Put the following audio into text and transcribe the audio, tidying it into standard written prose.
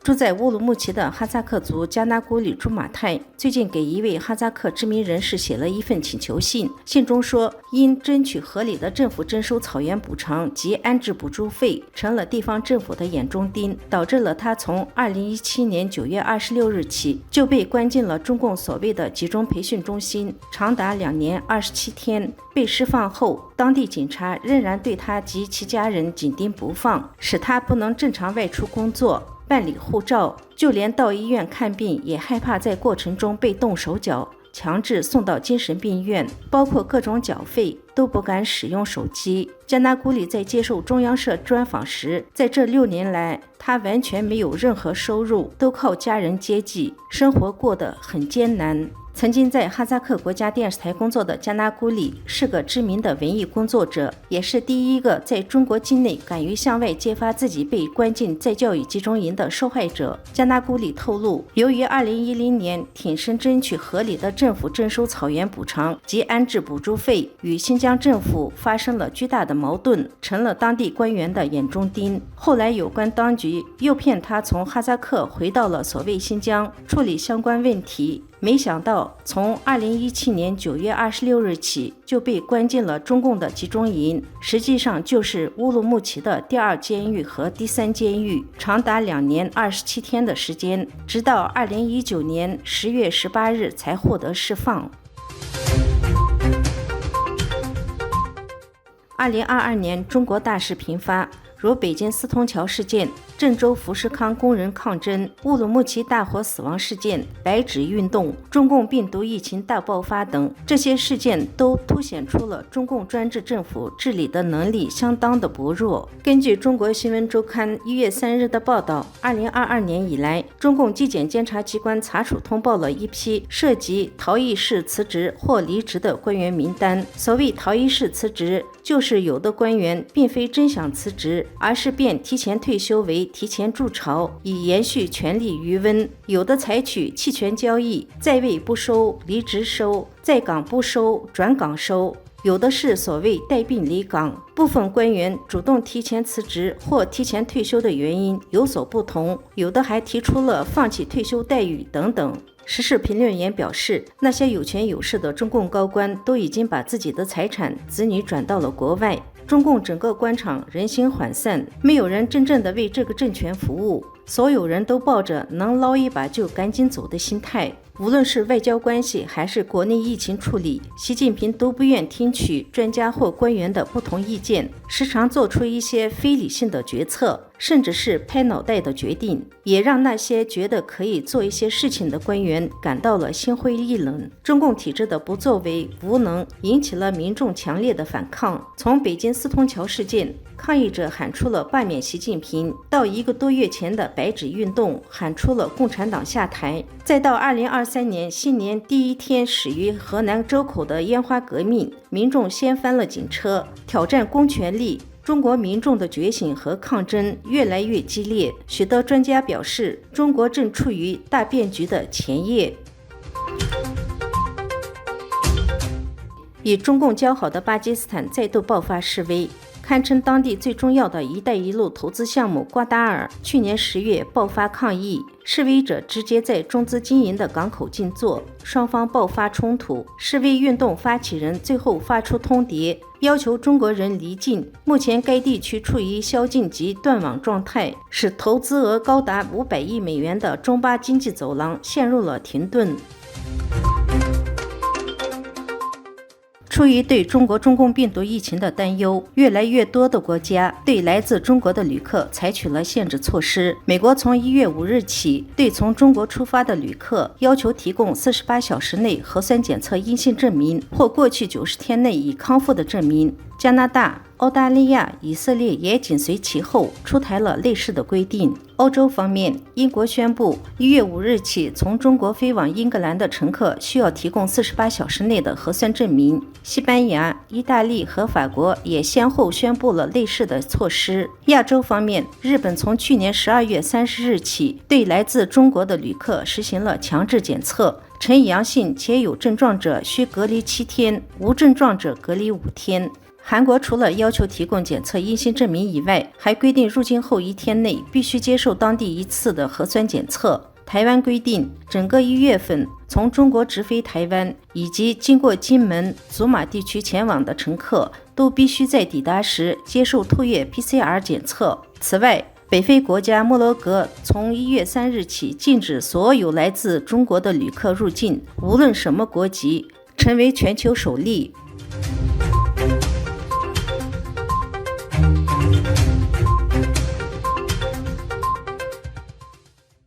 住在乌鲁木齐的哈萨克族加纳古里朱马泰最近给一位哈萨克知名人士写了一份请求信，信中说，因争取合理的政府征收草原补偿及安置补助费成了地方政府的眼中钉，导致了他从2017年9月26日起就被关进了中共所谓的集中培训中心，长达2年27天。被释放后，当地警察仍然对他及其家人紧盯不放，使他不能正常外出工作、办理护照，就连到医院看病也害怕在过程中被动手脚，强制送到精神病院，包括各种缴费都不敢使用手机。加纳古里在接受中央社专访时，在这6年来，他完全没有任何收入，都靠家人接济，生活过得很艰难。曾经在哈萨克国家电视台工作的加纳古里是个知名的文艺工作者，也是第一个在中国境内敢于向外揭发自己被关进再教育集中营的受害者。加纳古里透露，由于2010年挺身争取合理的政府征收草原补偿及安置补助费，与新疆政府发生了巨大的矛盾，成了当地官员的眼中钉。后来有关当局诱骗他从哈萨克回到了所谓新疆，处理相关问题。没想到，从2017年9月26日起就被关进了中共的集中营，实际上就是乌鲁木齐的第2监狱和第3监狱，长达2年27天的时间，直到2019年10月18日才获得释放。2022年，中国大事频发，如北京四通桥事件、郑州富士康工人抗争、乌鲁木齐大火死亡事件、白纸运动、中共病毒疫情大爆发等，这些事件都凸显出了中共专制政府治理的能力相当的薄弱。根据中国新闻周刊1月3日的报道，2022年以来，中共纪检监察机关查处通报了一批涉及逃逸式辞职或离职的官员名单。所谓逃逸式辞职，就是有的官员并非真想辞职，而是变提前退休为提前筑巢，以延续权力余温；有的采取弃权交易，在位不收，离职收，在岗不收，转岗收；有的是所谓带病离岗。部分官员主动提前辞职或提前退休的原因有所不同，有的还提出了放弃退休待遇等等。时事评论员表示，那些有权有势的中共高官都已经把自己的财产、子女转到了国外，中共整个官场人心涣散，没有人真正的为这个政权服务，所有人都抱着能捞一把就赶紧走的心态。无论是外交关系还是国内疫情处理，习近平都不愿听取专家或官员的不同意见，时常做出一些非理性的决策，甚至是拍脑袋的决定，也让那些觉得可以做一些事情的官员感到了心灰意冷。中共体制的不作为、无能，引起了民众强烈的反抗。从北京四通桥事件，抗议者喊出了罢免习近平，到1个多月前的白纸运动喊出了共产党下台，再到2023年新年第一天始于河南周口的烟花革命，民众掀翻了警车，挑战公权力。中国民众的觉醒和抗争越来越激烈，许多专家表示，中国正处于大变局的前夜。与中共交好的巴基斯坦再度爆发示威，堪称当地最重要的一带一路投资项目瓜达尔去年10月爆发抗议，示威者直接在中资经营的港口静坐，双方爆发冲突。示威运动发起人最后发出通牒，要求中国人离境。目前该地区处于宵禁及断网状态，使投资额高达500亿美元的中巴经济走廊陷入了停顿。出于对中共病毒疫情的担忧，越来越多的国家对来自中国的旅客采取了限制措施。美国从1月5日起，对从中国出发的旅客要求提供48小时内核酸检测阴性证明或过去90天内已康复的证明。加拿大、澳大利亚、以色列也紧随其后出台了类似的规定。欧洲方面，英国宣布1月5日起，从中国飞往英格兰的乘客需要提供48小时内的核酸证明。西班牙、意大利和法国也先后宣布了类似的措施。亚洲方面，日本从去年12月30日起，对来自中国的旅客实行了强制检测，呈阳性且有症状者需隔离7天，无症状者隔离5天。韩国除了要求提供检测阴性证明以外，还规定入境后1天内必须接受当地1次的核酸检测。台湾规定，整个1月份从中国直飞台湾以及经过金门、祖马地区前往的乘客，都必须在抵达时接受唾液 PCR 检测。此外，北非国家摩洛哥从1月3日起禁止所有来自中国的旅客入境，无论什么国籍，成为全球首例。